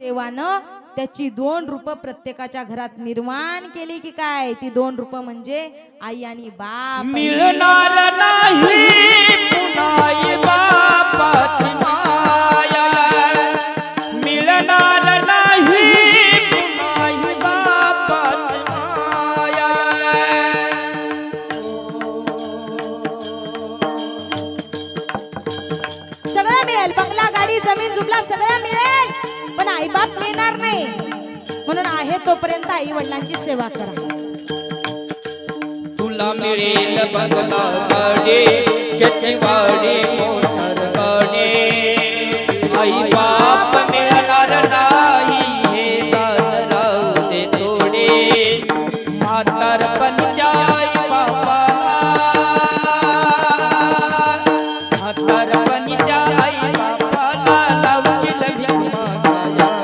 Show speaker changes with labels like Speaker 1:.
Speaker 1: देवानं त्याची 2 रूप प्रत्येकाच्या घरात निर्माण केली की काय? ती 2 रूप म्हणजे आई आणि बाप.
Speaker 2: मिळणार नाही पुन्हा आई बापाची माया, मिळणार नाही पुन्हा आई बापाची माया.
Speaker 1: सगळं मिळेल, बंगला, गाडी, जमीन, जुबला सगळं मिळेल, पण आई बाप मिळणार नाही. म्हणून आहे तोपर्यंत आई वडिलांची सेवा करा.
Speaker 2: तुला मिळेल बंगला, गाडी, शेतीवाडी,